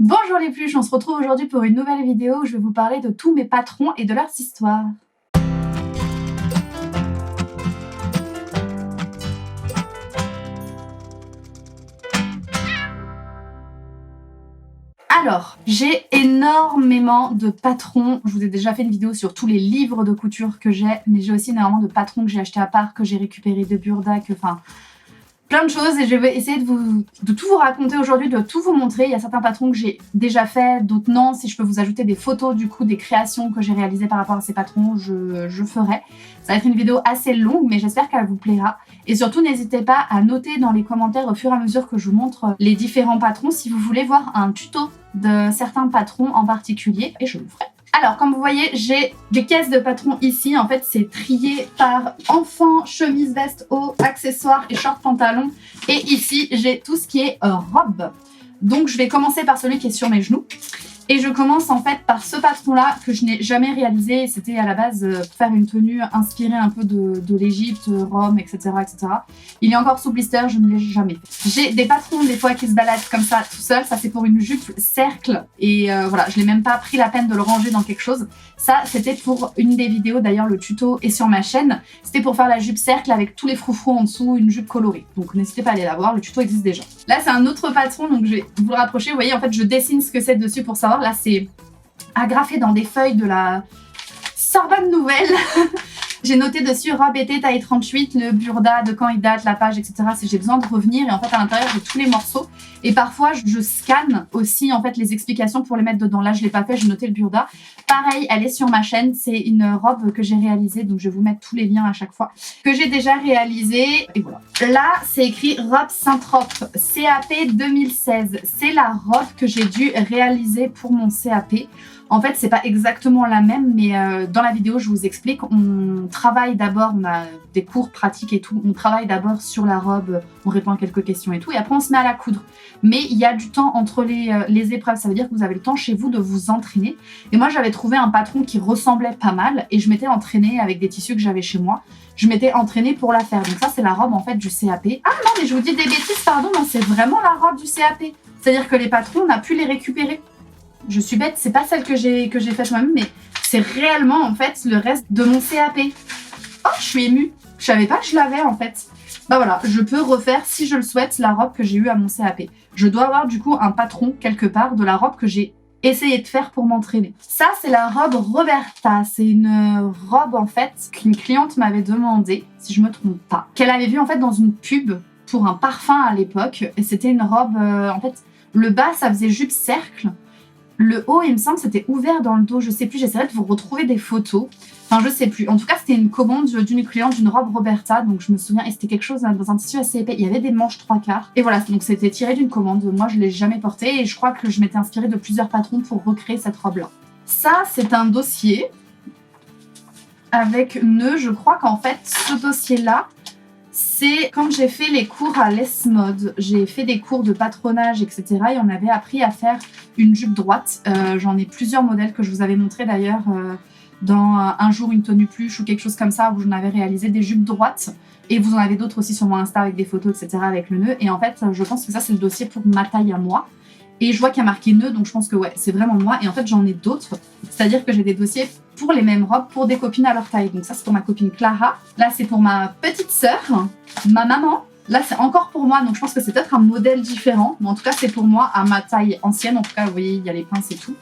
Bonjour les pluches, on se retrouve aujourd'hui pour une nouvelle vidéo où je vais vous parler de tous mes patrons et de leurs histoires. Alors, j'ai énormément de patrons. Je vous ai déjà fait une vidéo sur tous les livres de couture que j'ai, mais j'ai aussi énormément de patrons que j'ai achetés à part, que j'ai récupérés de Burda, plein de choses, et je vais essayer de tout vous raconter aujourd'hui, de tout vous montrer. Il y a certains patrons que j'ai déjà fait, d'autres non. Si je peux vous ajouter des photos du coup des créations que j'ai réalisées par rapport à ces patrons, je ferai. Ça va être une vidéo assez longue, mais j'espère qu'elle vous plaira. Et surtout, n'hésitez pas à noter dans les commentaires au fur et à mesure que je vous montre les différents patrons si vous voulez voir un tuto de certains patrons en particulier, et je le ferai. Alors, comme vous voyez, j'ai des caisses de patrons ici. En fait, c'est trié par enfant, chemise, veste, haut, accessoires et short pantalon. Et ici, j'ai tout ce qui est robe. Donc, je vais commencer par celui qui est sur mes genoux. Et je commence en fait par ce patron-là que je n'ai jamais réalisé. C'était à la base faire une tenue inspirée un peu de l'Égypte, Rome, etc., etc. Il est encore sous blister, je ne l'ai jamais fait. J'ai des patrons des fois qui se baladent comme ça tout seul. Ça c'est pour une jupe cercle. Et voilà, je n'ai même pas pris la peine de le ranger dans quelque chose. Ça c'était pour une des vidéos, d'ailleurs le tuto est sur ma chaîne. C'était pour faire la jupe cercle avec tous les froufrous en dessous, une jupe colorée. Donc n'hésitez pas à aller la voir, le tuto existe déjà. Là c'est un autre patron, donc je vais vous le rapprocher. Vous voyez, en fait je dessine ce que c'est dessus pour savoir. Là, c'est agrafé dans des feuilles de la Sorbonne Nouvelle. J'ai noté dessus robe été taille 38, le Burda, de quand il date, la page, etc. si j'ai besoin de revenir. Et en fait, à l'intérieur, j'ai tous les morceaux. Et parfois, je scanne aussi en fait les explications pour les mettre dedans. Là, je ne l'ai pas fait, j'ai noté le Burda. Pareil, elle est sur ma chaîne. C'est une robe que j'ai réalisée. Donc, je vais vous mettre tous les liens à chaque fois. Que j'ai déjà réalisée. Et voilà. Là, c'est écrit robe Saint-Trope, CAP 2016. C'est la robe que j'ai dû réaliser pour mon CAP. En fait, c'est pas exactement la même, mais dans la vidéo, je vous explique. On travaille d'abord, on a des cours pratiques et tout. On travaille d'abord sur la robe, on répond à quelques questions et tout. Et après, on se met à la coudre. Mais il y a du temps entre les épreuves. Ça veut dire que vous avez le temps chez vous de vous entraîner. Et moi, j'avais trouvé un patron qui ressemblait pas mal. Et je m'étais entraînée avec des tissus que j'avais chez moi. Je m'étais entraînée pour la faire. Donc ça, c'est la robe en fait du CAP. Ah non, mais je vous dis des bêtises, pardon. Non, c'est vraiment la robe du CAP. C'est-à-dire que les patrons, on a pu les récupérer. Je suis bête, c'est pas celle que j'ai faite moi-même, mais c'est réellement en fait le reste de mon CAP. Oh, je suis émue. Je savais pas que je l'avais en fait. Bah voilà, je peux refaire si je le souhaite la robe que j'ai eue à mon CAP. Je dois avoir du coup un patron quelque part de la robe que j'ai essayé de faire pour m'entraîner. Ça, c'est la robe Roberta. C'est une robe en fait qu'une cliente m'avait demandé, si je me trompe pas, qu'elle avait vue en fait dans une pub pour un parfum à l'époque. Et c'était une robe, en fait, le bas ça faisait jupe cercle. Le haut, il me semble, c'était ouvert dans le dos. Je sais plus, j'essaierai de vous retrouver des photos. Enfin, je sais plus. En tout cas, c'était une commande d'une cliente d'une robe Roberta. Donc, je me souviens. Et c'était quelque chose dans un tissu assez épais. Il y avait des manches 3/4. Et voilà, donc c'était tiré d'une commande. Moi, je ne l'ai jamais portée. Et je crois que je m'étais inspirée de plusieurs patrons pour recréer cette robe-là. Ça, c'est un dossier avec nœud. Je crois qu'en fait, ce dossier-là, c'est quand j'ai fait les cours à l'ESMOD, j'ai fait des cours de patronage, etc. Et on avait appris à faire une jupe droite. J'en ai plusieurs modèles que je vous avais montré d'ailleurs dans Un jour une tenue pluche ou quelque chose comme ça où j'en avais réalisé des jupes droites. Et vous en avez d'autres aussi sur mon Insta avec des photos, etc. avec le nœud. Et en fait, je pense que ça, c'est le dossier pour ma taille à moi. Et je vois qu'il y a marqué nœud, donc je pense que ouais, c'est vraiment moi. Et en fait, j'en ai d'autres. C'est-à-dire que j'ai des dossiers pour les mêmes robes pour des copines à leur taille. Donc ça, c'est pour ma copine Clara. Là, c'est pour ma petite sœur, ma maman. Là, c'est encore pour moi. Donc je pense que c'est peut-être un modèle différent. Mais en tout cas, c'est pour moi à ma taille ancienne. En tout cas, vous voyez, il y a les pinces et tout.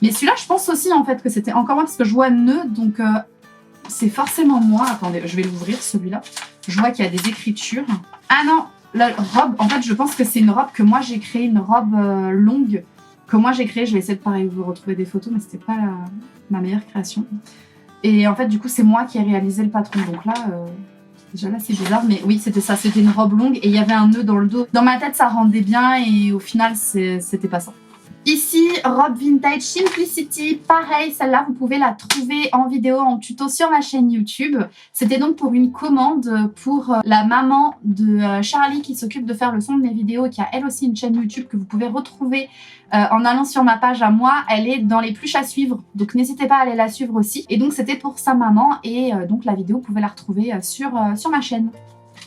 Mais celui-là, je pense aussi en fait que c'était encore moi parce que je vois nœud. Donc c'est forcément moi. Attendez, je vais l'ouvrir celui-là. Je vois qu'il y a des écritures. Ah non! La robe, en fait, je pense que c'est une robe que moi j'ai créée, une robe longue que moi j'ai créée. Je vais essayer de pareil vous retrouver des photos, mais c'était pas ma meilleure création. Et en fait, du coup, c'est moi qui ai réalisé le patron. Donc là, déjà là, c'est bizarre, mais oui, c'était ça. C'était une robe longue et il y avait un nœud dans le dos. Dans ma tête, ça rendait bien et au final, c'était pas ça. Ici, robe vintage Simplicity, pareil, celle-là vous pouvez la trouver en vidéo, en tuto sur ma chaîne YouTube. C'était donc pour une commande pour la maman de Charlie qui s'occupe de faire le son de mes vidéos, qui a elle aussi une chaîne YouTube que vous pouvez retrouver en allant sur ma page à moi. Elle est dans les pluches à suivre, donc n'hésitez pas à aller la suivre aussi. Et donc c'était pour sa maman et donc la vidéo vous pouvez la retrouver sur ma chaîne.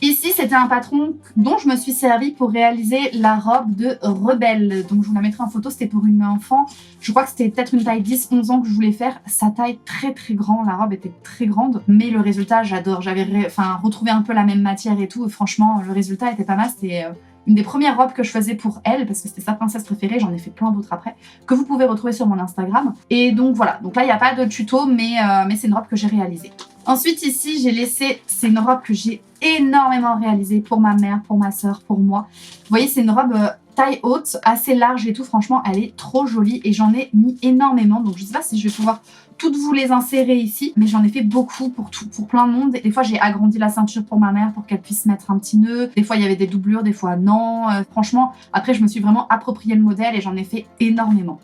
Ici, c'était un patron dont je me suis servi pour réaliser la robe de Rebelle. Donc, je vous la mettrai en photo. C'était pour une enfant. Je crois que c'était peut-être une taille 10-11 ans que je voulais faire. Sa taille très très grande. La robe était très grande. Mais le résultat, j'adore. J'avais retrouvé un peu la même matière et tout. Et franchement, le résultat était pas mal. C'était une des premières robes que je faisais pour elle, parce que c'était sa princesse préférée. J'en ai fait plein d'autres après, que vous pouvez retrouver sur mon Instagram. Et donc, voilà. Donc là, il n'y a pas de tuto, mais c'est une robe que j'ai réalisée. Ensuite, ici, j'ai laissé... C'est une robe que j'ai énormément réalisée pour ma mère, pour ma soeur, pour moi. Vous voyez, c'est une robe taille haute, assez large et tout. Franchement, elle est trop jolie et j'en ai mis énormément. Donc, je sais pas si je vais pouvoir toutes vous les insérer ici, mais j'en ai fait beaucoup pour plein de monde. Des fois, j'ai agrandi la ceinture pour ma mère pour qu'elle puisse mettre un petit nœud. Des fois, il y avait des doublures, des fois non. Franchement, après, je me suis vraiment approprié le modèle et j'en ai fait énormément.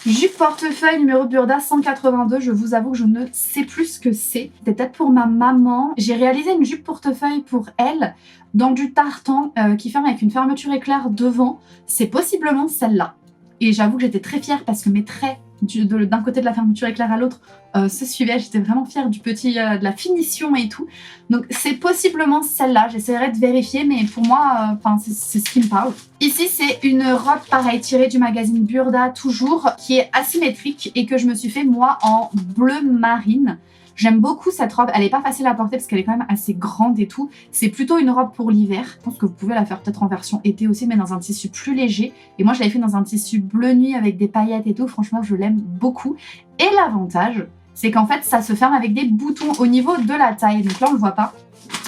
Jupe portefeuille numéro Burda 182, je vous avoue que je ne sais plus ce que c'est. C'était peut-être pour ma maman. J'ai réalisé une jupe portefeuille pour elle dans du tartan qui ferme avec une fermeture éclair devant. C'est possiblement celle-là. Et j'avoue que j'étais très fière parce que mes traits d'un côté de la fermeture éclair à l'autre se suivaient. J'étais vraiment fière du de la finition et tout. Donc c'est possiblement celle-là. J'essaierai de vérifier, mais pour moi, c'est ce qui me parle. Ici, c'est une robe pareille tirée du magazine Burda, toujours, qui est asymétrique et que je me suis fait moi en bleu marine. J'aime beaucoup cette robe, elle est pas facile à porter parce qu'elle est quand même assez grande et tout. C'est plutôt une robe pour l'hiver. Je pense que vous pouvez la faire peut-être en version été aussi, mais dans un tissu plus léger. Et moi, je l'avais fait dans un tissu bleu nuit avec des paillettes et tout. Franchement, je l'aime beaucoup. Et l'avantage, c'est qu'en fait, ça se ferme avec des boutons au niveau de la taille. Donc là, on le voit pas.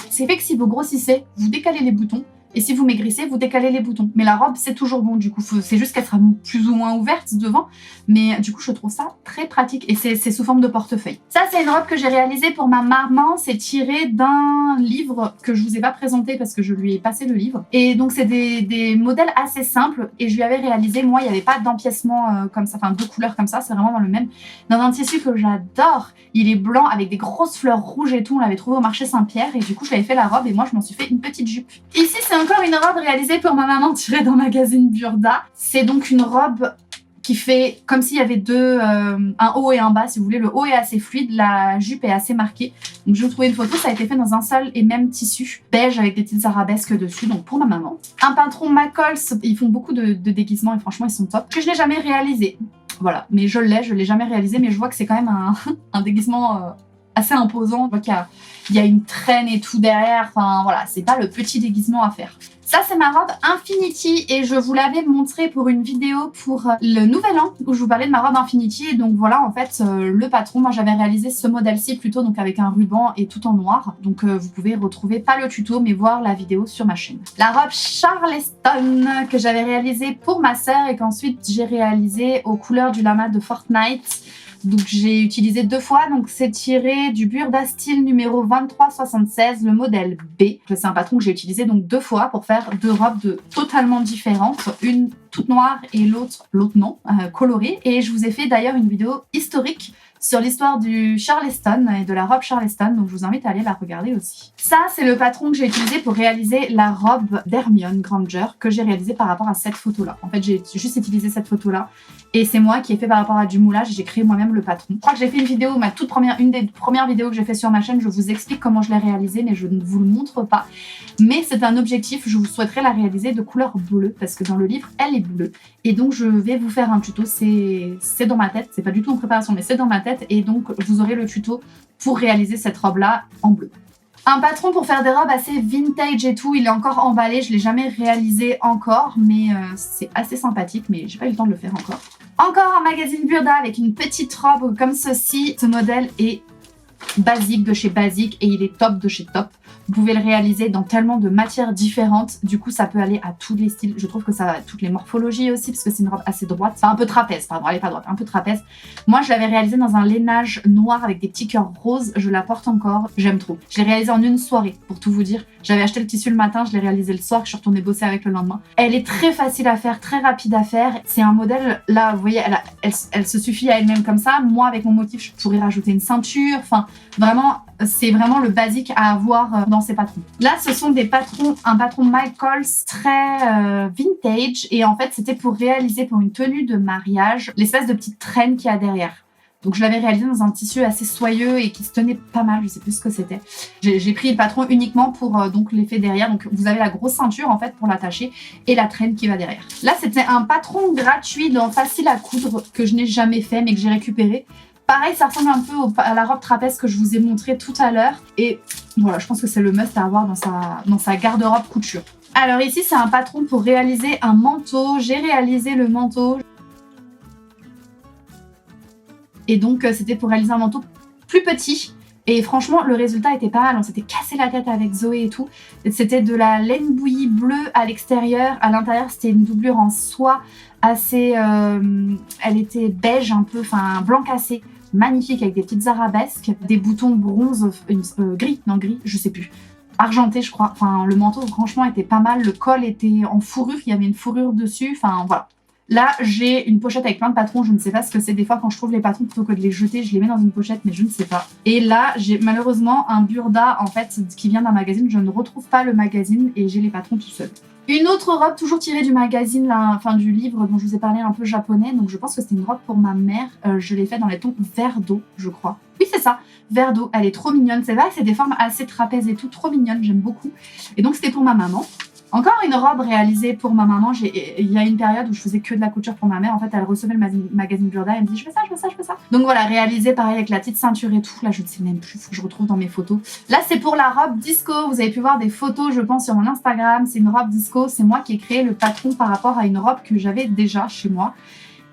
C'est fait que si vous grossissez, vous décalez les boutons. Et si vous maigrissez, vous décalez les boutons. Mais la robe, c'est toujours bon. Du coup, c'est juste qu'elle sera plus ou moins ouverte devant. Mais du coup, je trouve ça très pratique. Et c'est sous forme de portefeuille. Ça, c'est une robe que j'ai réalisée pour ma maman. C'est tiré d'un livre que je vous ai pas présenté parce que je lui ai passé le livre. Et donc, c'est des modèles assez simples. Et je lui avais réalisé, moi, il n'y avait pas d'empiècement comme ça. Enfin, deux couleurs comme ça. C'est vraiment dans le même. Dans un tissu que j'adore. Il est blanc avec des grosses fleurs rouges et tout. On l'avait trouvé au marché Saint-Pierre. Et du coup, je l'avais fait la robe. Et moi, je m'en suis fait une petite jupe. Ici, c'est encore une robe réalisée pour ma maman tirée dans le magazine Burda. C'est donc une robe qui fait comme s'il y avait un haut et un bas si vous voulez. Le haut est assez fluide, la jupe est assez marquée. Donc je vais vous trouver une photo, ça a été fait dans un seul et même tissu beige avec des petites arabesques dessus, donc pour ma maman. Un patron Macols, ils font beaucoup de déguisements et franchement ils sont top. Que je n'ai jamais réalisé. Voilà, mais je l'ai jamais réalisé, mais je vois que c'est quand même un déguisement assez imposant. Je vois qu'il y a une traîne et tout derrière, enfin voilà, c'est pas le petit déguisement à faire. Ça, c'est ma robe Infinity et je vous l'avais montré pour une vidéo pour le nouvel an où je vous parlais de ma robe Infinity. Et donc voilà, en fait, le patron, moi j'avais réalisé ce modèle-ci plutôt donc avec un ruban et tout en noir. Donc vous pouvez retrouver, pas le tuto, mais voir la vidéo sur ma chaîne. La robe Charleston que j'avais réalisée pour ma sœur et qu'ensuite j'ai réalisée aux couleurs du lama de Fortnite. Donc j'ai utilisé deux fois, donc c'est tiré du Burda Style numéro 2376, le modèle B. C'est un patron que j'ai utilisé donc deux fois pour faire deux robes totalement différentes, une toute noire et l'autre non, colorée. Et je vous ai fait d'ailleurs une vidéo historique sur l'histoire du Charleston et de la robe Charleston, donc je vous invite à aller la regarder aussi. Ça, c'est le patron que j'ai utilisé pour réaliser la robe d'Hermione Granger que j'ai réalisée par rapport à cette photo-là. En fait, j'ai juste utilisé cette photo-là et c'est moi qui ai fait par rapport à du moulage, j'ai créé moi-même le patron. Je crois que j'ai fait une vidéo, une des premières vidéos que j'ai fait sur ma chaîne, je vous explique comment je l'ai réalisée, mais je ne vous le montre pas. Mais c'est un objectif, je vous souhaiterais la réaliser de couleur bleue, parce que dans le livre, elle est bleue. Et donc, je vais vous faire un tuto, c'est dans ma tête, c'est pas du tout en préparation, mais c'est dans ma tête. Et donc, vous aurez le tuto pour réaliser cette robe-là en bleu. Un patron pour faire des robes assez vintage et tout, il est encore emballé, je l'ai jamais réalisé encore, mais c'est assez sympathique, mais j'ai pas eu le temps de le faire encore. Encore un magazine Burda avec une petite robe comme ceci. Ce modèle est basique de chez Basique et il est top de chez Top. Vous pouvez le réaliser dans tellement de matières différentes. Du coup, ça peut aller à tous les styles. Je trouve que ça a toutes les morphologies aussi parce que c'est une robe assez droite. Enfin, un peu trapèze, pardon. Elle est pas droite, un peu trapèze. Moi, je l'avais réalisée dans un lainage noir avec des petits cœurs roses. Je la porte encore. J'aime trop. Je l'ai réalisée en une soirée, pour tout vous dire. J'avais acheté le tissu le matin, je l'ai réalisé le soir. Je suis retournée bosser avec le lendemain. Elle est très facile à faire, très rapide à faire. C'est un modèle, là, vous voyez, elle se suffit à elle-même comme ça. Moi, avec mon motif, je pourrais rajouter une ceinture. Enfin, vraiment, c'est vraiment le basique à avoir dans ces patrons. Là, ce sont des patrons, un patron Michaels très vintage. Et en fait, c'était pour réaliser pour une tenue de mariage l'espèce de petite traîne qu'il y a derrière. Donc je l'avais réalisé dans un tissu assez soyeux et qui se tenait pas mal, je sais plus ce que c'était. J'ai pris le patron uniquement pour donc l'effet derrière. Donc vous avez la grosse ceinture en fait pour l'attacher et la traîne qui va derrière. Là c'était un patron gratuit dans Facile à coudre que je n'ai jamais fait mais que j'ai récupéré. Pareil, ça ressemble un peu à la robe trapèze que je vous ai montré tout à l'heure. Et voilà, je pense que c'est le must à avoir dans sa garde-robe couture. Alors ici, c'est un patron pour réaliser un manteau. J'ai réalisé le manteau. Et donc, c'était pour réaliser un manteau plus petit. Et franchement, le résultat était pas mal. On s'était cassé la tête avec Zoé et tout. C'était de la laine bouillie bleue à l'extérieur. À l'intérieur, c'était une doublure en soie assez... elle était beige un peu, enfin blanc cassé. Magnifique avec des petites arabesques, des boutons bronze, gris, je sais plus. Argenté, je crois. Enfin, le manteau, franchement, était pas mal. Le col était en fourrure, il y avait une fourrure dessus. Enfin, voilà. Là, j'ai une pochette avec plein de patrons. Je ne sais pas ce que c'est. Des fois, quand je trouve les patrons, plutôt que de les jeter, je les mets dans une pochette, mais je ne sais pas. Et là, j'ai malheureusement un burda, en fait, qui vient d'un magazine. Je ne retrouve pas le magazine et j'ai les patrons tout seuls. Une autre robe toujours tirée du magazine, là, enfin du livre dont je vous ai parlé un peu japonais. Donc je pense que c'était une robe pour ma mère. Je l'ai faite dans les tons vert d'eau, je crois. Oui, c'est ça, vert d'eau. Elle est trop mignonne. C'est vrai que c'est des formes assez trapèzes et tout, trop mignonnes, j'aime beaucoup. Et donc c'était pour ma maman. Encore une robe réalisée pour ma maman. Il y a une période où je faisais que de la couture pour ma mère. En fait, elle recevait le magazine Burda. Elle me dit je veux ça, je veux ça, je veux ça. Donc voilà, réalisée pareil avec la petite ceinture et tout. Là, je ne sais même plus. Faut que je retrouve dans mes photos. Là, c'est pour la robe disco. Vous avez pu voir des photos, je pense, sur mon Instagram. C'est une robe disco. C'est moi qui ai créé le patron par rapport à une robe que j'avais déjà chez moi.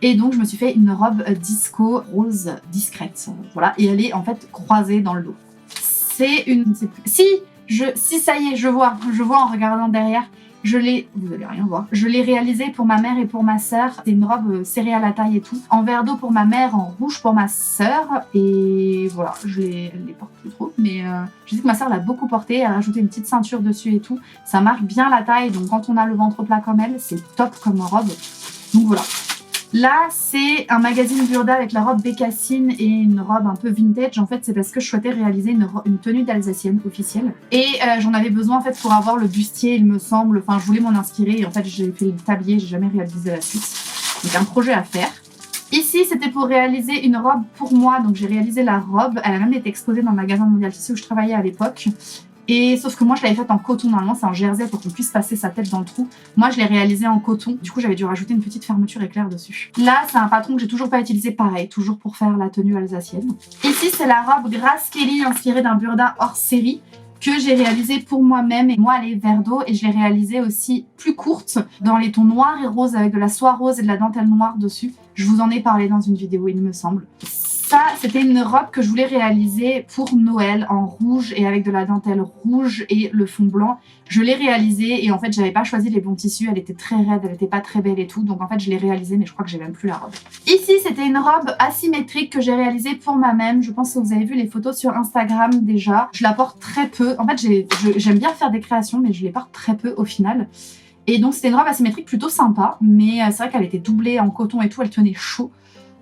Et donc, je me suis fait une robe disco rose discrète. Voilà. Et elle est en fait croisée dans le dos. C'est une... Si, ça y est, je vois en regardant derrière, vous allez rien voir, je l'ai réalisé pour ma mère et pour ma sœur. C'est une robe serrée à la taille et tout, en vert d'eau pour ma mère, en rouge pour ma sœur, et voilà, elle les porte plus trop, mais je sais que ma sœur l'a beaucoup portée, elle a rajouté une petite ceinture dessus et tout, ça marque bien la taille, donc quand on a le ventre plat comme elle, c'est top comme robe, donc voilà. Là, c'est un magazine Burda avec la robe bécassine et une robe un peu vintage. En fait, c'est parce que je souhaitais réaliser une tenue d'Alsacienne officielle. Et j'en avais besoin en fait pour avoir le bustier, il me semble. Enfin, je voulais m'en inspirer et en fait, j'ai fait le tablier, j'ai jamais réalisé la suite. Donc, un projet à faire. Ici, c'était pour réaliser une robe pour moi. Donc, j'ai réalisé la robe. Elle a même été exposée dans le magasin Mondial Tissu où je travaillais à l'époque. Et sauf que moi je l'avais faite en coton, normalement c'est en jersey pour qu'on puisse passer sa tête dans le trou. Moi je l'ai réalisée en coton, du coup j'avais dû rajouter une petite fermeture éclair dessus. Là c'est un patron que j'ai toujours pas utilisé, pareil, toujours pour faire la tenue alsacienne. Ici c'est la robe Grace Kelly inspirée d'un Burda hors série que j'ai réalisé pour moi-même. Et moi elle est vert d'eau et je l'ai réalisée aussi plus courte dans les tons noirs et roses avec de la soie rose et de la dentelle noire dessus. Je vous en ai parlé dans une vidéo il me semble. Ça, c'était une robe que je voulais réaliser pour Noël en rouge et avec de la dentelle rouge et le fond blanc. Je l'ai réalisée et en fait, j'avais pas choisi les bons tissus. Elle était très raide, elle était pas très belle et tout. Donc en fait, je l'ai réalisée, mais je crois que j'ai même plus la robe. Ici, c'était une robe asymétrique que j'ai réalisée pour moi-même. Je pense que vous avez vu les photos sur Instagram déjà. Je la porte très peu. En fait, j'aime bien faire des créations, mais je les porte très peu au final. Et donc, c'était une robe asymétrique plutôt sympa. Mais c'est vrai qu'elle était doublée en coton et tout. Elle tenait chaud.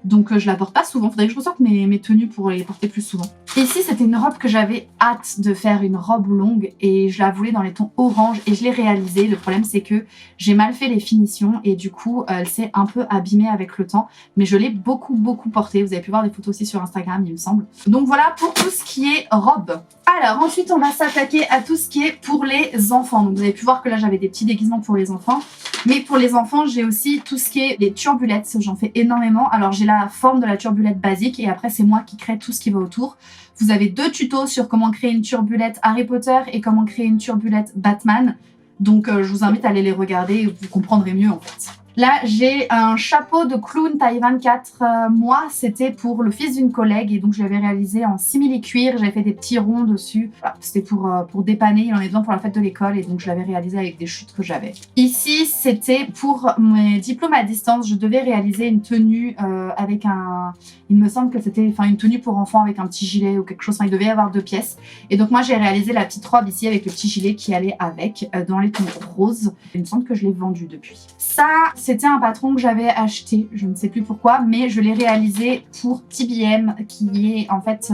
Donc je la porte pas souvent, faudrait que je ressorte mes tenues pour les porter plus souvent. Ici c'était une robe que j'avais hâte de faire, une robe longue, et je la voulais dans les tons orange et je l'ai réalisée. Le problème c'est que j'ai mal fait les finitions et du coup elle s'est un peu abîmée avec le temps, mais je l'ai beaucoup portée. Vous avez pu voir des photos aussi sur Instagram il me semble. Donc voilà pour tout ce qui est robe. Alors ensuite on va s'attaquer à tout ce qui est pour les enfants. Donc vous avez pu voir que là j'avais des petits déguisements pour les enfants. Mais pour les enfants, j'ai aussi tout ce qui est les turbulettes. J'en fais énormément. Alors, j'ai la forme de la turbulette basique et après, c'est moi qui crée tout ce qui va autour. Vous avez 2 tutos sur comment créer une turbulette Harry Potter et comment créer une turbulette Batman. Donc, je vous invite à aller les regarder et vous comprendrez mieux en fait. Là, j'ai un chapeau de clown taille 24. Moi, c'était pour le fils d'une collègue et donc je l'avais réalisé en simili-cuir. J'avais fait des petits ronds dessus. Voilà, c'était pour dépanner. Il en avait besoin pour la fête de l'école et donc je l'avais réalisé avec des chutes que j'avais. Ici, c'était pour mes diplômes à distance. Je devais réaliser une tenue avec un... Il me semble que c'était une tenue pour enfants avec un petit gilet ou quelque chose. Enfin, il devait y avoir 2 pièces. Et donc moi, j'ai réalisé la petite robe ici avec le petit gilet qui allait avec dans les tons roses. Il me semble que je l'ai vendu depuis. Ça, c'était un patron que j'avais acheté, je ne sais plus pourquoi, mais je l'ai réalisé pour TBM, qui est en fait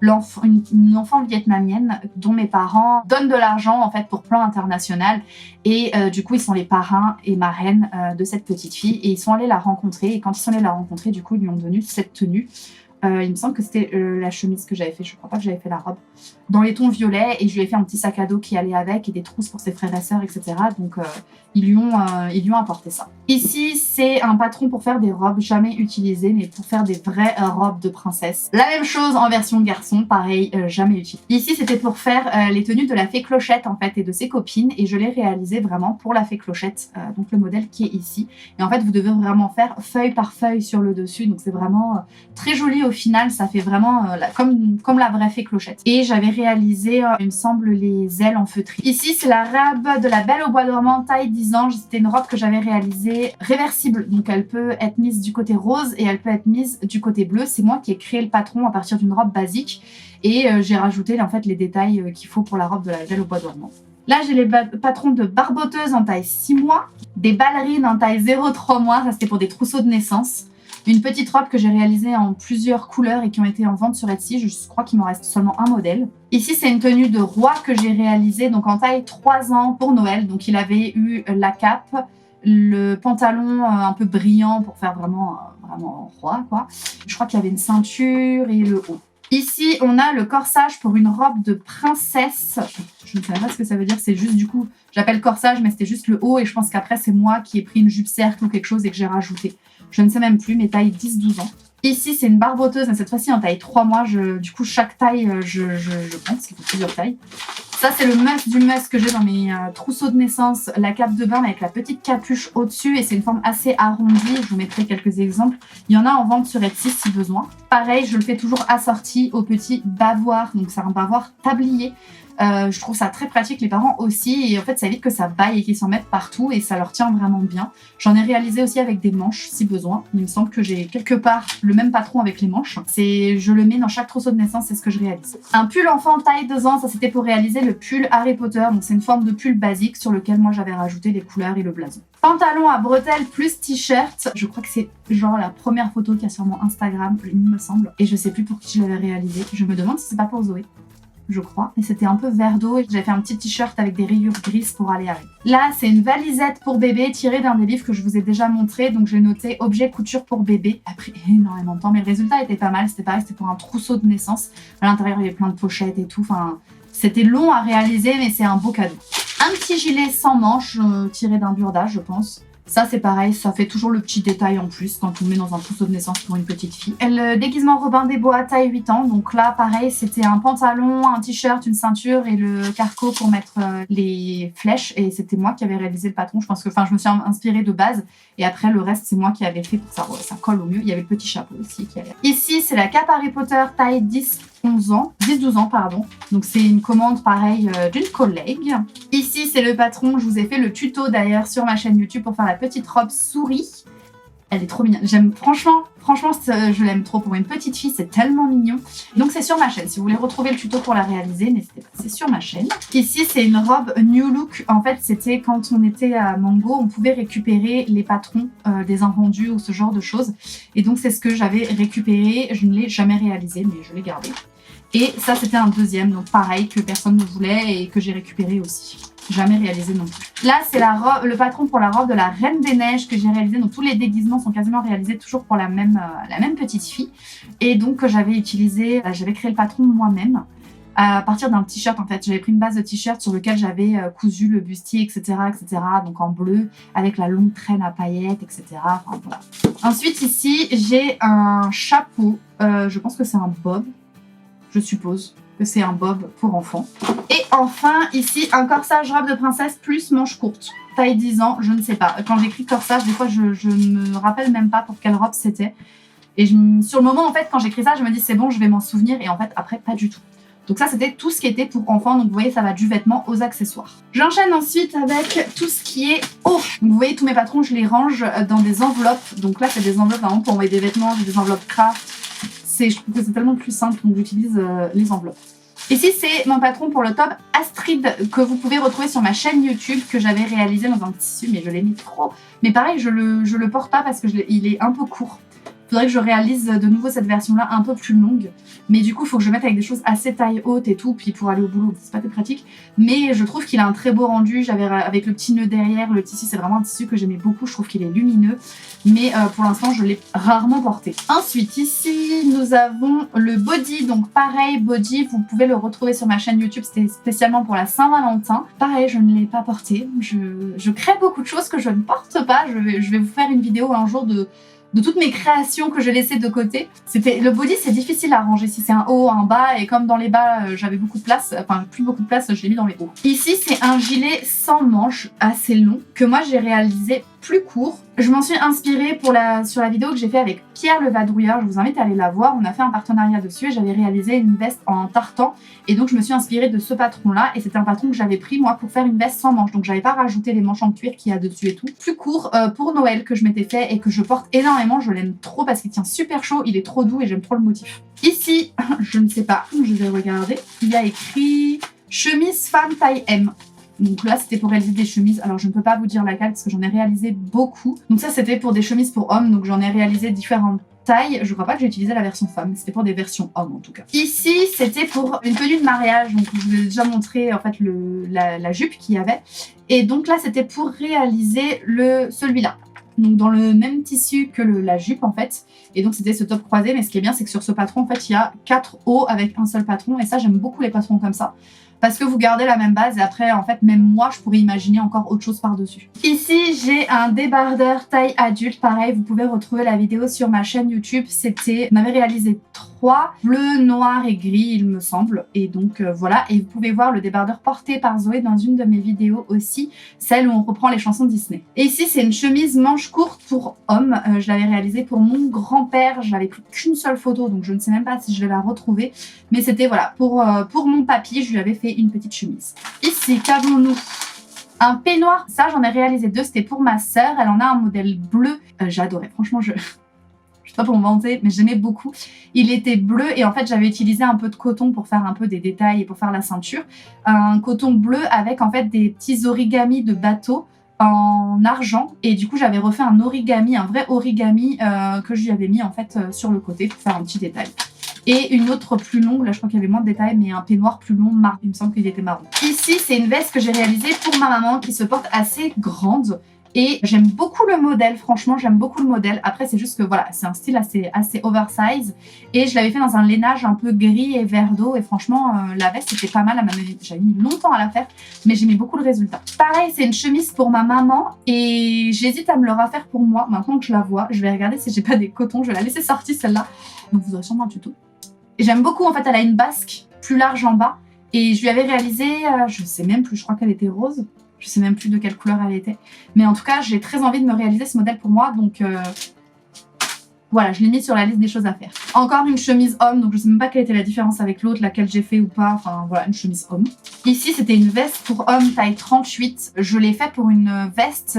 une enfant vietnamienne dont mes parents donnent de l'argent en fait pour Plan International. Et du coup, ils sont les parrains et marraines de cette petite fille et ils sont allés la rencontrer. Et quand ils sont allés la rencontrer, du coup, ils lui ont donné cette tenue. Il me semble que c'était la chemise que j'avais fait. Je crois pas que j'avais fait la robe. Dans les tons violets. Et je lui ai fait un petit sac à dos qui allait avec et des trousses pour ses frères et sœurs, etc. Donc ils lui ont apporté ça. Ici, c'est un patron pour faire des robes jamais utilisées, mais pour faire des vraies robes de princesse. La même chose en version garçon, pareil, jamais utilisé. Ici, c'était pour faire les tenues de la fée Clochette en fait et de ses copines. Et je l'ai réalisé vraiment pour la fée Clochette, donc le modèle qui est ici. Et en fait, vous devez vraiment faire feuille par feuille sur le dessus. Donc c'est vraiment très joli au final. Ça fait vraiment comme la vraie fée Clochette. Et j'avais réalisé, il me semble, les ailes en feutrine. Ici, c'est la robe de la Belle au bois dormant, taille 10 ans. C'était une robe que j'avais réalisée réversible. Donc elle peut être mise du côté rose et elle peut être mise du côté bleu. C'est moi qui ai créé le patron à partir d'une robe basique. Et j'ai rajouté en fait les détails qu'il faut pour la robe de la Belle au bois dormant. Là, j'ai les patrons de barboteuses en taille 6 mois, des ballerines en taille 0,3 mois, ça c'était pour des trousseaux de naissance. Une petite robe que j'ai réalisée en plusieurs couleurs et qui ont été en vente sur Etsy, je crois qu'il m'en reste seulement un modèle. Ici, c'est une tenue de roi que j'ai réalisée donc en taille 3 ans pour Noël. Donc il avait eu la cape, le pantalon un peu brillant pour faire vraiment roi quoi. Je crois qu'il y avait une ceinture et le haut. Ici, on a le corsage pour une robe de princesse. Je ne sais pas ce que ça veut dire, c'est juste du coup, j'appelle corsage, mais c'était juste le haut et je pense qu'après, c'est moi qui ai pris une jupe cercle ou quelque chose et que j'ai rajouté. Je ne sais même plus, mais taille 10-12 ans. Ici, c'est une barboteuse, mais cette fois-ci en taille 3 mois. Du coup, chaque taille, je pense qu'il faut plusieurs tailles. Ça, c'est le must du must que j'ai dans mes trousseaux de naissance. La cape de bain avec la petite capuche au-dessus et c'est une forme assez arrondie. Je vous mettrai quelques exemples. Il y en a en vente sur Etsy si besoin. Pareil, je le fais toujours assorti au petit bavoir. Donc, c'est un bavoir tablier. Je trouve ça très pratique, les parents aussi, et en fait ça évite que ça baille et qu'ils s'en mettent partout et ça leur tient vraiment bien. J'en ai réalisé aussi avec des manches si besoin. Il me semble que j'ai quelque part le même patron avec les manches. Je le mets dans chaque trousseau de naissance, c'est ce que je réalise. Un pull enfant taille 2 ans, ça c'était pour réaliser le pull Harry Potter, donc c'est une forme de pull basique sur lequel moi j'avais rajouté les couleurs et le blason. Pantalon à bretelles plus t-shirt, je crois que c'est genre la première photo qu'il y a sur mon Instagram, il me semble, et je sais plus pour qui je l'avais réalisé. Je me demande si c'est pas pour Zoé. Je crois. Et c'était un peu vert d'eau et j'avais fait un petit t-shirt avec des rayures grises pour aller avec. Là, c'est une valisette pour bébé tirée d'un des livres que je vous ai déjà montré. Donc, j'ai noté objet couture pour bébé. Ça a pris énormément de temps, mais le résultat était pas mal. C'était pareil, c'était pour un trousseau de naissance. À l'intérieur, il y avait plein de pochettes et tout. Enfin, c'était long à réaliser, mais c'est un beau cadeau. Un petit gilet sans manches tiré d'un burda, je pense. Ça, c'est pareil, ça fait toujours le petit détail en plus quand on le met dans un trousseau de naissance pour une petite fille. Le déguisement Robin des Bois taille 8 ans. Donc là, pareil, c'était un pantalon, un t-shirt, une ceinture et le carco pour mettre les flèches. Et c'était moi qui avais réalisé le patron. Je pense que, je me suis inspirée de base. Et après, le reste, c'est moi qui avais fait pour que ça colle au mieux. Il y avait le petit chapeau aussi qui allait. Ici, c'est la cape Harry Potter taille 10-12 ans, pardon. Donc c'est une commande pareil d'une collègue. Ici, c'est le patron. Je vous ai fait le tuto d'ailleurs sur ma chaîne YouTube pour faire la petite robe souris. Elle est trop mignonne. J'aime franchement, je l'aime trop pour une petite fille, c'est tellement mignon. Donc c'est sur ma chaîne. Si vous voulez retrouver le tuto pour la réaliser, n'hésitez pas, c'est sur ma chaîne. Ici, c'est une robe New Look. En fait, c'était quand on était à Mango, on pouvait récupérer les patrons des invendus ou ce genre de choses. Et donc c'est ce que j'avais récupéré. Je ne l'ai jamais réalisé, mais je l'ai gardé. Et ça, c'était un deuxième, donc pareil, que personne ne voulait et que j'ai récupéré aussi. Jamais réalisé non plus. Là, c'est le patron pour la robe de la Reine des Neiges que j'ai réalisé. Donc tous les déguisements sont quasiment réalisés toujours pour la même petite fille. Et donc j'avais créé le patron moi-même à partir d'un t-shirt en fait. J'avais pris une base de t-shirt sur lequel j'avais cousu le bustier, etc., etc. Donc en bleu, avec la longue traîne à paillettes, etc. Enfin voilà. Ensuite ici, j'ai un chapeau. Je pense que c'est un bob. Je suppose que c'est un bob pour enfants. Et enfin, ici, un corsage robe de princesse plus manche courte. Taille 10 ans, je ne sais pas. Quand j'écris corsage, des fois, je me rappelle même pas pour quelle robe c'était. Et sur le moment, en fait, quand j'écris ça, je me dis c'est bon, je vais m'en souvenir. Et en fait, après, pas du tout. Donc ça, c'était tout ce qui était pour enfants. Donc vous voyez, ça va du vêtement aux accessoires. J'enchaîne ensuite avec tout ce qui est haut. Donc vous voyez, tous mes patrons, je les range dans des enveloppes. Donc là, c'est des enveloppes, vraiment, pour envoyer des vêtements, j'ai des enveloppes craft. Je trouve que c'est tellement plus simple, donc j'utilise les enveloppes. Ici, c'est mon patron pour le top Astrid que vous pouvez retrouver sur ma chaîne YouTube que j'avais réalisé dans un tissu, mais je l'ai mis trop. Mais pareil, je le porte pas parce que il est un peu court. Faudrait que je réalise de nouveau cette version-là un peu plus longue. Mais du coup, il faut que je mette avec des choses assez taille haute et tout, puis pour aller au boulot, c'est pas très pratique. Mais je trouve qu'il a un très beau rendu. J'avais avec le petit nœud derrière, le tissu, c'est vraiment un tissu que j'aimais beaucoup. Je trouve qu'il est lumineux. Mais pour l'instant, je l'ai rarement porté. Ensuite, ici, nous avons le body. Donc pareil, body, vous pouvez le retrouver sur ma chaîne YouTube. C'était spécialement pour la Saint-Valentin. Pareil, je ne l'ai pas porté. Je crée beaucoup de choses que je ne porte pas. Je vais vous faire une vidéo un jour de toutes mes créations que j'ai laissées de côté. Le body, c'est difficile à ranger si c'est un haut, un bas, et comme dans les bas, j'avais beaucoup de place, enfin plus beaucoup de place, je l'ai mis dans les hauts. Ici, c'est un gilet sans manches, assez long, que moi j'ai réalisé plus court. Je m'en suis inspirée sur la vidéo que j'ai fait avec Pierre le Vadrouilleur, je vous invite à aller la voir, on a fait un partenariat dessus et j'avais réalisé une veste en tartan et donc je me suis inspirée de ce patron là et c'était un patron que j'avais pris moi pour faire une veste sans manches, donc j'avais pas rajouté les manches en cuir qu'il y a dessus et tout. Plus court pour Noël que je m'étais fait et que je porte énormément, je l'aime trop parce qu'il tient super chaud, il est trop doux et j'aime trop le motif. Ici, je ne sais pas, je vais regarder, il y a écrit chemise femme taille M. Donc là, c'était pour réaliser des chemises. Alors, je ne peux pas vous dire laquelle parce que j'en ai réalisé beaucoup. Donc ça, c'était pour des chemises pour hommes. Donc j'en ai réalisé différentes tailles. Je crois pas que j'ai utilisé la version femme. C'était pour des versions hommes en tout cas. Ici, c'était pour une tenue de mariage. Donc je vous ai déjà montré en fait la jupe qu'il y avait. Et donc là, c'était pour réaliser celui-là. Donc dans le même tissu que la jupe en fait. Et donc c'était ce top croisé. Mais ce qui est bien, c'est que sur ce patron, en fait, il y a 4 hauts avec un seul patron. Et ça, j'aime beaucoup les patrons comme ça. Parce que vous gardez la même base et après, en fait, même moi, je pourrais imaginer encore autre chose par-dessus. Ici, j'ai un débardeur taille adulte. Pareil, vous pouvez retrouver la vidéo sur ma chaîne YouTube. On avait réalisé 3, bleu, noir et gris, il me semble. Et donc, voilà. Et vous pouvez voir le débardeur porté par Zoé dans une de mes vidéos aussi, celle où on reprend les chansons Disney. Et ici, c'est une chemise manche courte pour homme. Je l'avais réalisée pour mon grand-père. Je n'avais pris qu'une seule photo, donc je ne sais même pas si je vais la retrouver. Mais c'était, voilà, pour mon papy, je lui avais fait une petite chemise. Ici, qu'avons-nous? Un peignoir, ça j'en ai réalisé 2, c'était pour ma sœur, elle en a un modèle bleu, j'adorais, franchement je sais pas pour me vanter, mais j'aimais beaucoup. Il était bleu et en fait j'avais utilisé un peu de coton pour faire un peu des détails et pour faire la ceinture. Un coton bleu avec en fait des petits origamis de bateau en argent et du coup j'avais refait un origami, un vrai origami que je lui avais mis en fait sur le côté pour faire un petit détail. Et une autre plus longue, là je crois qu'il y avait moins de détails, mais un peignoir plus long, marron. Il me semble qu'il était marron. Ici, c'est une veste que j'ai réalisée pour ma maman qui se porte assez grande. Et j'aime beaucoup le modèle, franchement, j'aime beaucoup le modèle. Après, c'est juste que voilà, c'est un style assez oversize. Et je l'avais fait dans un lainage un peu gris et vert d'eau. Et franchement, la veste, c'était pas mal. J'avais mis longtemps à la faire, mais j'aimais beaucoup le résultat. Pareil, c'est une chemise pour ma maman. Et j'hésite à me le refaire pour moi. Maintenant que je la vois, je vais regarder si j'ai pas des cotons. Je vais la laisser sortir celle-là. Donc vous aurez sûrement un tuto. J'aime beaucoup, en fait, elle a une basque plus large en bas. Et je lui avais réalisé, je sais même plus, je crois qu'elle était rose. Je sais même plus de quelle couleur elle était. Mais en tout cas, j'ai très envie de me réaliser ce modèle pour moi. Donc voilà, je l'ai mis sur la liste des choses à faire. Encore une chemise homme. Donc je sais même pas quelle était la différence avec l'autre, laquelle j'ai fait ou pas. Enfin voilà, une chemise homme. Ici, c'était une veste pour homme taille 38. Je l'ai fait pour une veste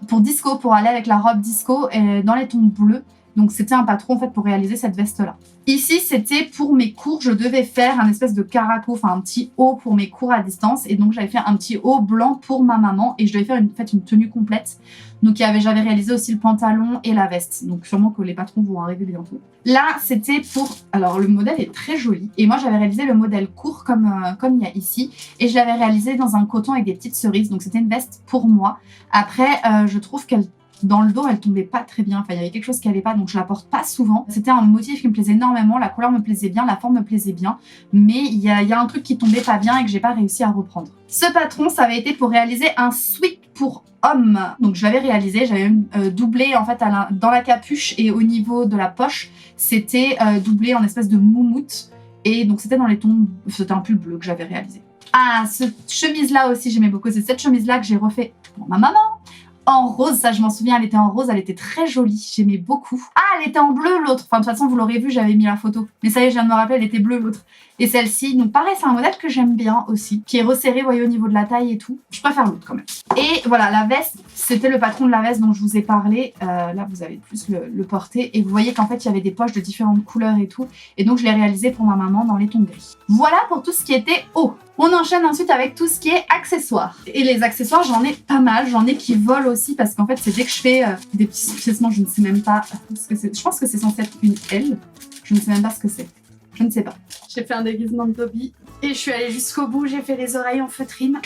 pour disco, pour aller avec la robe disco dans les tons bleus. Donc c'était un patron en fait pour réaliser cette veste là. Ici c'était pour mes cours, je devais faire un espèce de caraco, enfin un petit haut pour mes cours à distance. Et donc j'avais fait un petit haut blanc pour ma maman et je devais faire une tenue complète. Donc j'avais réalisé aussi le pantalon et la veste. Donc sûrement que les patrons vont arriver bientôt. Là c'était pour, alors le modèle est très joli. Et moi j'avais réalisé le modèle court comme il y a ici. Et je l'avais réalisé dans un coton avec des petites cerises. Donc c'était une veste pour moi. Après je trouve qu'elle dans le dos, elle tombait pas très bien. Enfin, il y avait quelque chose qui allait pas, donc je la porte pas souvent. C'était un motif qui me plaisait énormément. La couleur me plaisait bien, la forme me plaisait bien. Mais il y a un truc qui tombait pas bien et que j'ai pas réussi à reprendre. Ce patron, ça avait été pour réaliser un sweat pour homme. Donc je l'avais réalisé, j'avais doublé en fait dans la capuche et au niveau de la poche, c'était doublé en espèce de moumoute. Et donc c'était dans les tons, c'était un pull bleu que j'avais réalisé. Ah, cette chemise-là aussi, j'aimais beaucoup. C'est cette chemise-là que j'ai refait pour ma maman. En rose, ça je m'en souviens, elle était en rose, elle était très jolie, j'aimais beaucoup. Ah, elle était en bleu l'autre, enfin de toute façon vous l'aurez vu, j'avais mis la photo. Mais ça y est, je viens de me rappeler, elle était bleue l'autre. Et celle-ci, donc pareil, c'est un modèle que j'aime bien aussi, qui est resserré, vous voyez, au niveau de la taille et tout. Je préfère l'autre quand même. Et voilà, la veste, c'était le patron de la veste dont je vous ai parlé. Là, vous allez plus le porter. Et vous voyez qu'en fait, il y avait des poches de différentes couleurs et tout. Et donc, je l'ai réalisé pour ma maman dans les tons gris. Voilà pour tout ce qui était haut. On enchaîne ensuite avec tout ce qui est accessoires. Et les accessoires, j'en ai pas mal. J'en ai qui volent aussi parce qu'en fait, c'est dès que je fais des petits soupçonnements, je ne sais même pas ce que c'est. Je pense que c'est censé être une L. Je ne sais même pas ce que c'est. Je ne sais pas. J'ai fait un déguisement de Toby et je suis allée jusqu'au bout. J'ai fait les oreilles en feutrine.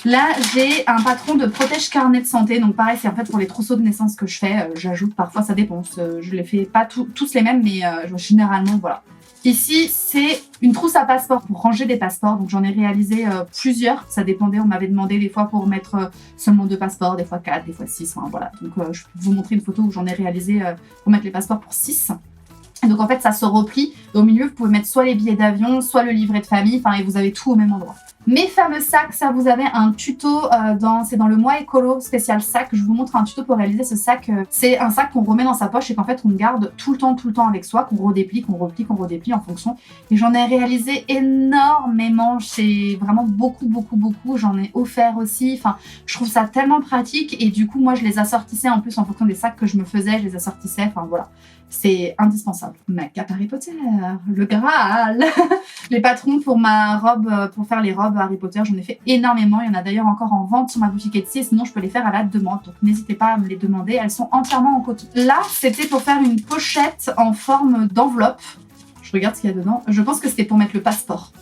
Là, j'ai un patron de protège carnet de santé. Donc pareil, c'est en fait pour les trousseaux de naissance que je fais. J'ajoute parfois, ça dépend. Je les fais pas tous les mêmes, mais généralement, voilà. Ici, c'est une trousse à passeport pour ranger des passeports. Donc j'en ai réalisé plusieurs. Ça dépendait, on m'avait demandé des fois pour mettre seulement 2 passeports, des fois 4, des fois 6. Enfin, voilà. Donc je peux vous montrer une photo où j'en ai réalisé pour mettre les passeports pour 6. Et donc en fait ça se replie, et au milieu vous pouvez mettre soit les billets d'avion, soit le livret de famille, enfin et vous avez tout au même endroit. Mes fameux sacs, ça vous avez un tuto, c'est dans le mois écolo spécial sac, je vous montre un tuto pour réaliser ce sac. C'est un sac qu'on remet dans sa poche et qu'en fait on garde tout le temps avec soi, qu'on redéplie, qu'on replie, qu'on redéplie en fonction. Et j'en ai réalisé énormément, j'ai vraiment beaucoup, j'en ai offert aussi, enfin je trouve ça tellement pratique et du coup moi je les assortissais en plus en fonction des sacs que je me faisais, je les assortissais, enfin voilà. C'est indispensable. Ma cape Harry Potter, le Graal. Les patrons pour ma robe, pour faire les robes Harry Potter, j'en ai fait énormément. Il y en a d'ailleurs encore en vente sur ma boutique Etsy, sinon je peux les faire à la demande. Donc n'hésitez pas à me les demander, elles sont entièrement en coton. Là, c'était pour faire une pochette en forme d'enveloppe. Je regarde ce qu'il y a dedans. Je pense que c'était pour mettre le passeport.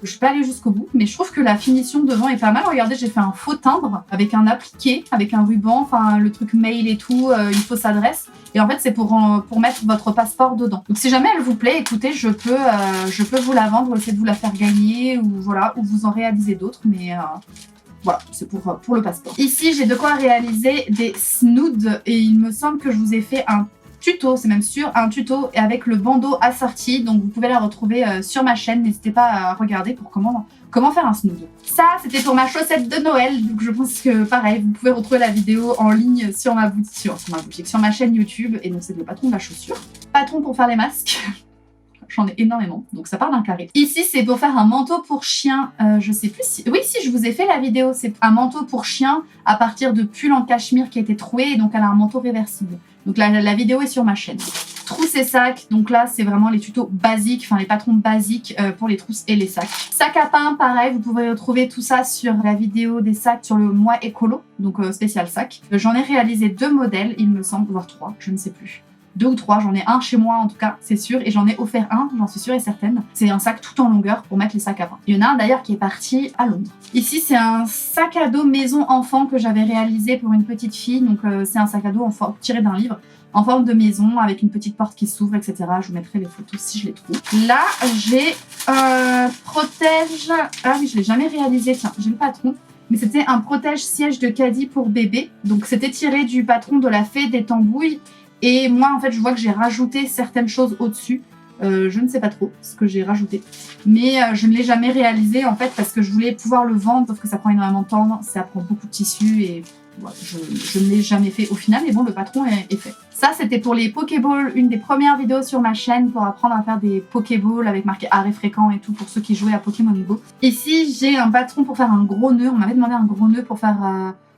Je suis pas allée jusqu'au bout, mais je trouve que la finition devant est pas mal. Regardez, j'ai fait un faux timbre avec un appliqué, avec un ruban, enfin le truc mail et tout, une fausse adresse. Et en fait, c'est pour mettre votre passeport dedans. Donc si jamais elle vous plaît, écoutez, je peux vous la vendre ou essayer de vous la faire gagner ou voilà, ou vous en réaliser d'autres, mais voilà, c'est pour le passeport. Ici, j'ai de quoi réaliser des snoods et il me semble que je vous ai fait un tuto, c'est même sûr, un tuto avec le bandeau assorti, donc vous pouvez la retrouver sur ma chaîne, n'hésitez pas à regarder pour comment faire un snood. Ça, c'était pour ma chaussette de Noël, donc je pense que pareil, vous pouvez retrouver la vidéo en ligne sur ma boutique, sur ma chaîne YouTube, et donc c'est le patron de la chaussure. Patron pour faire les masques. J'en ai énormément, donc ça part d'un carré. Ici, c'est pour faire un manteau pour chien. Je sais plus si... Oui, si, je vous ai fait la vidéo. C'est un manteau pour chien à partir de pull en cachemire qui a été troué, et donc elle a un manteau réversible. Donc la vidéo est sur ma chaîne. Trousses et sacs, donc là, c'est vraiment les tutos basiques, enfin les patrons basiques pour les trousses et les sacs. Sac à pain, pareil, vous pouvez retrouver tout ça sur la vidéo des sacs sur le mois écolo, donc spécial sac. J'en ai réalisé 2 modèles, il me semble, voire 3, je ne sais plus. 2 ou 3, j'en ai un chez moi en tout cas, c'est sûr, et j'en ai offert un, j'en suis sûre et certaine. C'est un sac tout en longueur pour mettre les sacs à pain. Il y en a un d'ailleurs qui est parti à Londres. Ici, c'est un sac à dos maison enfant que j'avais réalisé pour une petite fille, donc c'est un sac à dos tiré d'un livre, en forme de maison, avec une petite porte qui s'ouvre, etc. Je vous mettrai les photos si je les trouve. Là, j'ai protège... Ah oui, je l'ai jamais réalisé, tiens, j'ai le patron. Mais c'était un protège siège de caddie pour bébé, donc c'était tiré du patron de la fée des tambouilles. Et moi, en fait, je vois que j'ai rajouté certaines choses au-dessus. Je ne sais pas trop ce que j'ai rajouté. Mais je ne l'ai jamais réalisé, en fait, parce que je voulais pouvoir le vendre, sauf que ça prend énormément de temps, ça prend beaucoup de tissu, et voilà, je ne l'ai jamais fait au final. Mais bon, le patron est fait. Ça, c'était pour les Pokéballs, une des premières vidéos sur ma chaîne pour apprendre à faire des Pokéballs avec marqué arrêt fréquent et tout pour ceux qui jouaient à Pokémon Go. Ici, j'ai un patron pour faire un gros nœud. On m'avait demandé un gros nœud pour faire...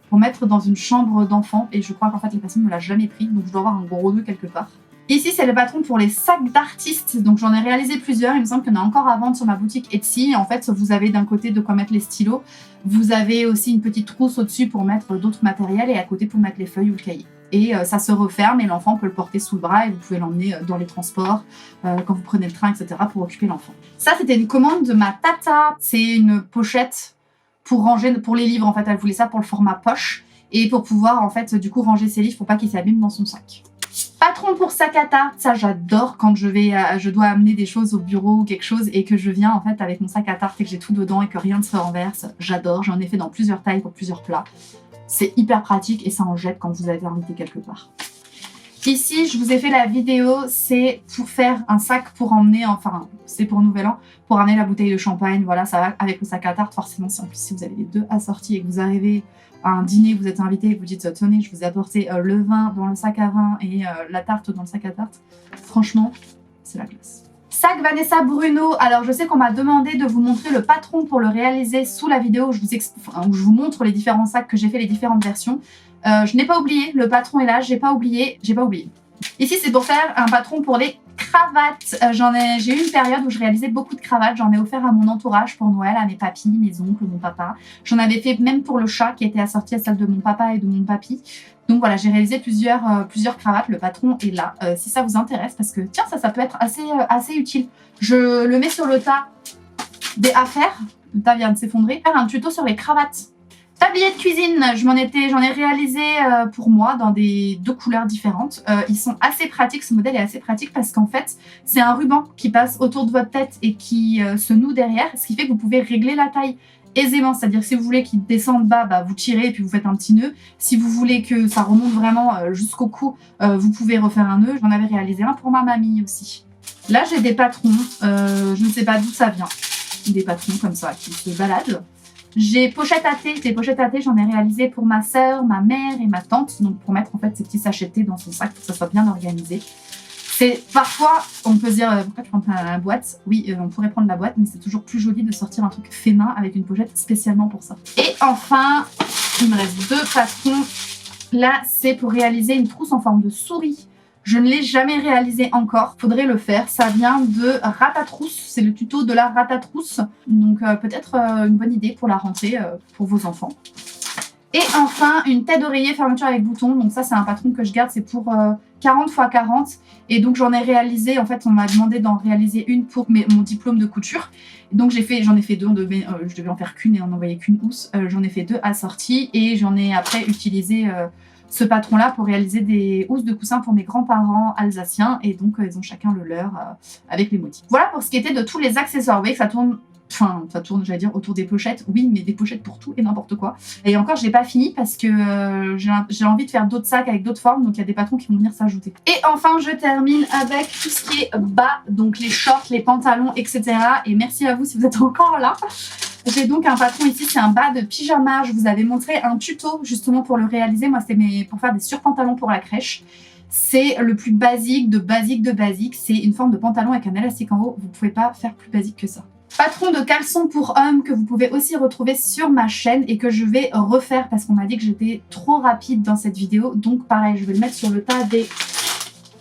pour mettre dans une chambre d'enfant, et je crois qu'en fait la personne ne me l'a jamais pris, donc je dois avoir un gros nœud quelque part. Ici, c'est le patron pour les sacs d'artistes, donc j'en ai réalisé plusieurs, il me semble qu'il y en a encore à vendre sur ma boutique Etsy. En fait, vous avez d'un côté de quoi mettre les stylos, vous avez aussi une petite trousse au-dessus pour mettre d'autres matériels, et à côté pour mettre les feuilles ou le cahier. Et ça se referme, et l'enfant peut le porter sous le bras, et vous pouvez l'emmener dans les transports, quand vous prenez le train, etc. pour occuper l'enfant. Ça, c'était une commande de ma tata, c'est une pochette pour ranger, pour les livres, en fait, elle voulait ça pour le format poche et pour pouvoir, en fait, du coup, ranger ses livres pour pas qu'ils s'abîment dans son sac. Patron pour sac à tarte, ça j'adore quand je dois amener des choses au bureau ou quelque chose et que je viens, en fait, avec mon sac à tarte et que j'ai tout dedans et que rien ne se renverse. J'adore, j'en ai fait dans plusieurs tailles pour plusieurs plats. C'est hyper pratique et ça en jette quand vous avez invité quelque part. Ici, je vous ai fait la vidéo, c'est pour faire un sac pour emmener, enfin, c'est pour Nouvel An, pour amener la bouteille de champagne, voilà, ça va avec le sac à tarte, forcément, si en plus, si vous avez les 2 assortis et que vous arrivez à un dîner, vous êtes invité et que vous dites, tenez, je vous ai apporté le vin dans le sac à vin et la tarte dans le sac à tarte, franchement, c'est la classe. Sac Vanessa Bruno. Alors je sais qu'on m'a demandé de vous montrer le patron pour le réaliser sous la vidéo où je vous montre les différents sacs que j'ai fait, les différentes versions. Je n'ai pas oublié, le patron est là, j'ai pas oublié. Ici c'est pour faire un patron pour les cravates. J'ai eu une période où je réalisais beaucoup de cravates, j'en ai offert à mon entourage pour Noël, à mes papis, mes oncles, mon papa. J'en avais fait même pour le chat qui était assorti à celle de mon papa et de mon papy. Donc voilà, j'ai réalisé plusieurs cravates, le patron est là, si ça vous intéresse, parce que tiens, ça peut être assez utile. Je le mets sur le tas des affaires, le tas vient de s'effondrer, faire un tuto sur les cravates. Tablier de cuisine, j'en ai réalisé pour moi dans deux couleurs différentes. Ils sont assez pratiques, ce modèle est assez pratique parce qu'en fait, c'est un ruban qui passe autour de votre tête et qui se noue derrière, ce qui fait que vous pouvez régler la taille aisément, c'est-à-dire si vous voulez qu'il descende bas, bah, vous tirez et puis vous faites un petit nœud. Si vous voulez que ça remonte vraiment jusqu'au cou, vous pouvez refaire un nœud. J'en avais réalisé un pour ma mamie aussi. Là, j'ai des patrons, je ne sais pas d'où ça vient, des patrons comme ça qui se baladent. J'ai pochette à thé, j'en ai réalisé pour ma sœur, ma mère et ma tante, donc pour mettre en fait ces petits sachets de thé dans son sac pour que ça soit bien organisé. C'est parfois, on peut se dire, pourquoi tu prends pas la boîte? Oui, on pourrait prendre la boîte, mais c'est toujours plus joli de sortir un truc fait main avec une pochette spécialement pour ça. Et enfin, il me reste deux patrons. Là, c'est pour réaliser une trousse en forme de souris. Je ne l'ai jamais réalisé encore, faudrait le faire. Ça vient de Ratatrousse, c'est le tuto de la Ratatrousse. Donc peut-être une bonne idée pour la rentrée pour vos enfants. Et enfin, une tête d'oreiller fermeture avec bouton. Donc ça, c'est un patron que je garde, c'est pour 40 x 40. Et donc j'en ai réalisé, en fait, on m'a demandé d'en réaliser une pour mon diplôme de couture. Donc j'en ai fait deux, je devais en faire qu'une et en envoyer qu'une housse. J'en ai fait deux assorties et j'en ai après utilisé ce patron-là pour réaliser des housses de coussins pour mes grands-parents alsaciens. Et donc ils ont chacun le leur avec les motifs. Voilà pour ce qui était de tous les accessoires. Vous voyez que ça tourne... Enfin, ça tourne, j'allais dire, autour des pochettes. Oui, mais des pochettes pour tout et n'importe quoi. Et encore, j'ai pas fini parce que j'ai envie de faire d'autres sacs avec d'autres formes. Donc, il y a des patrons qui vont venir s'ajouter. Et enfin, je termine avec tout ce qui est bas. Donc, les shorts, les pantalons, etc. Et merci à vous si vous êtes encore là. J'ai donc un patron ici, c'est un bas de pyjama. Je vous avais montré un tuto justement pour le réaliser. Moi, c'était pour faire des surpantalons pour la crèche. C'est le plus basique de basique de basique. C'est une forme de pantalon avec un élastique en haut. Vous pouvez pas faire plus basique que ça. Patron de caleçon pour hommes que vous pouvez aussi retrouver sur ma chaîne et que je vais refaire parce qu'on m'a dit que j'étais trop rapide dans cette vidéo. Donc pareil, je vais le mettre sur le tas des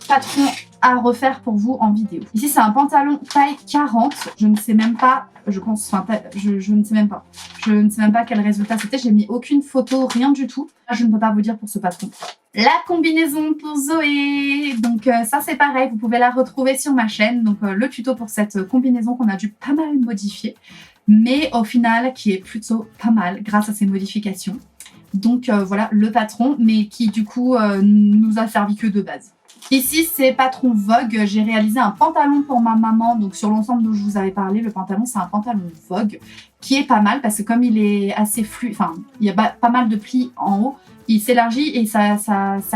patrons à refaire pour vous en vidéo. Ici, c'est un pantalon taille 40. Je ne sais même pas, je pense, enfin, je ne sais même pas. Je ne sais même pas quel résultat c'était. J'ai mis aucune photo, rien du tout. Je ne peux pas vous dire pour ce patron. La combinaison pour Zoé. Donc ça, c'est pareil. Vous pouvez la retrouver sur ma chaîne. Donc le tuto pour cette combinaison qu'on a dû pas mal modifier. Mais au final, qui est plutôt pas mal grâce à ces modifications. Donc voilà le patron, mais qui du coup nous a servi que de base. Ici, c'est patron Vogue. J'ai réalisé un pantalon pour ma maman. Donc, sur l'ensemble dont je vous avais parlé, le pantalon, c'est un pantalon Vogue qui est pas mal parce que comme il est assez fluide, enfin, il y a pas mal de plis en haut, il s'élargit et ça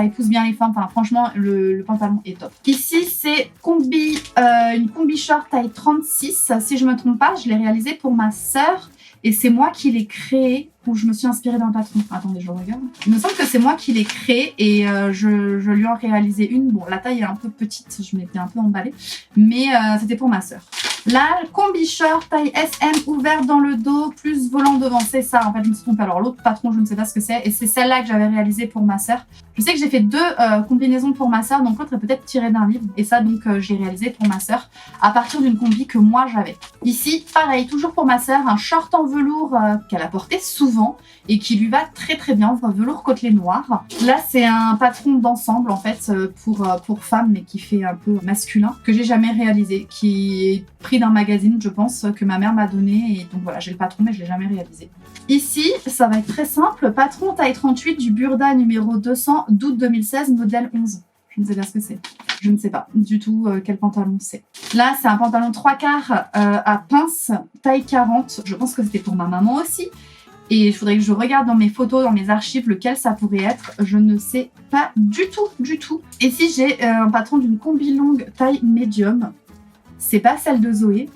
épouse bien les formes. Enfin, franchement, le pantalon est top. Ici, c'est une combi short taille 36. Si je me trompe pas, je l'ai réalisé pour ma sœur. Et c'est moi qui l'ai créé, ou je me suis inspirée d'un patron. Attendez, je regarde. Il me semble que c'est moi qui l'ai créé et je lui en ai réalisé une. Bon, la taille est un peu petite, je m'étais un peu emballée, mais c'était pour ma sœur. La combi short taille SM ouverte dans le dos, plus volant devant, c'est ça. En fait, je me suis trompée. Alors l'autre patron, je ne sais pas ce que c'est. Et c'est celle-là que j'avais réalisée pour ma sœur. Je sais que j'ai fait deux combinaisons pour ma sœur, donc l'autre est peut-être tirée d'un livre. Et ça, donc, j'ai réalisé pour ma sœur à partir d'une combi que moi j'avais. Ici, pareil, toujours pour ma sœur, un short en velours qu'elle a porté souvent et qui lui va très très bien, velours côtelé noir. Là, c'est un patron d'ensemble en fait pour femmes, mais qui fait un peu masculin, que j'ai jamais réalisé, qui est pris d'un magazine, je pense, que ma mère m'a donné. Et donc voilà, j'ai le patron, mais je l'ai jamais réalisé. Ici, ça va être très simple. Patron taille 38 du Burda numéro 200 d'août 2016, modèle 11. Je ne sais pas ce que c'est. Je ne sais pas du tout quel pantalon c'est. Là, c'est un pantalon 3/4 à pince, taille 40. Je pense que c'était pour ma maman aussi. Et il faudrait que je regarde dans mes photos, dans mes archives, lequel ça pourrait être. Je ne sais pas du tout. Et si j'ai un patron d'une combi longue taille médium, c'est pas celle de Zoé.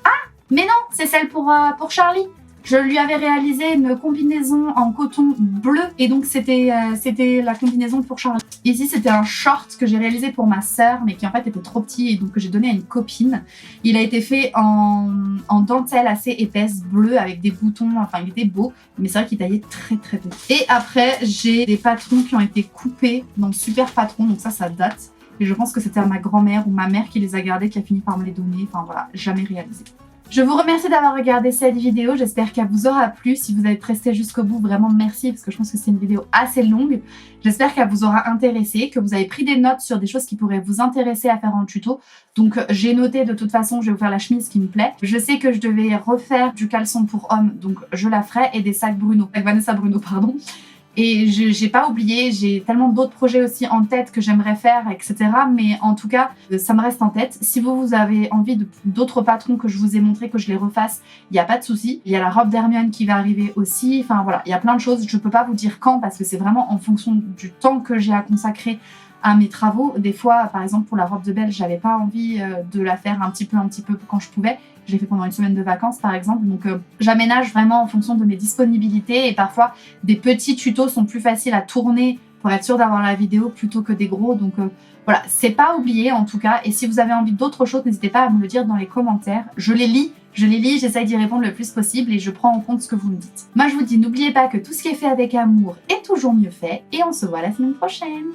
Ah, mais non, c'est celle pour Charlie. Je lui avais réalisé une combinaison en coton bleu et donc c'était la combinaison pour Charlie. Ici c'était un short que j'ai réalisé pour ma sœur mais qui en fait était trop petit et donc que j'ai donné à une copine. Il a été fait en dentelle assez épaisse, bleue avec des boutons, enfin il était beau mais c'est vrai qu'il taillait très très peu. Et après j'ai des patrons qui ont été coupés dans le Super Patron, donc ça date. Et je pense que c'était à ma grand-mère ou ma mère qui les a gardés, qui a fini par me les donner. Enfin voilà, jamais réalisé. Je vous remercie d'avoir regardé cette vidéo, j'espère qu'elle vous aura plu. Si vous êtes resté jusqu'au bout, vraiment merci parce que je pense que c'est une vidéo assez longue. J'espère qu'elle vous aura intéressé, que vous avez pris des notes sur des choses qui pourraient vous intéresser à faire en tuto. Donc j'ai noté de toute façon, je vais vous faire la chemise qui me plaît. Je sais que je devais refaire du caleçon pour homme, donc je la ferai, et des sacs Bruno, avec Vanessa Bruno, pardon. Et j'ai pas oublié, j'ai tellement d'autres projets aussi en tête que j'aimerais faire, etc. Mais en tout cas, ça me reste en tête. Si vous avez envie d'autres patrons que je vous ai montré, que je les refasse, il n'y a pas de souci. Il y a la robe d'Hermione qui va arriver aussi. Enfin voilà, il y a plein de choses. Je peux pas vous dire quand parce que c'est vraiment en fonction du temps que j'ai à consacrer à mes travaux. Des fois, par exemple, pour la robe de Belle, j'avais pas envie de la faire un petit peu quand je pouvais. Je l'ai fait pendant une semaine de vacances, par exemple. Donc, j'aménage vraiment en fonction de mes disponibilités. Et parfois, des petits tutos sont plus faciles à tourner pour être sûr d'avoir la vidéo plutôt que des gros. Donc, voilà, c'est pas oublié en tout cas. Et si vous avez envie d'autres choses, n'hésitez pas à me le dire dans les commentaires. Je les lis, j'essaye d'y répondre le plus possible et je prends en compte ce que vous me dites. Moi, je vous dis, n'oubliez pas que tout ce qui est fait avec amour est toujours mieux fait. Et on se voit la semaine prochaine.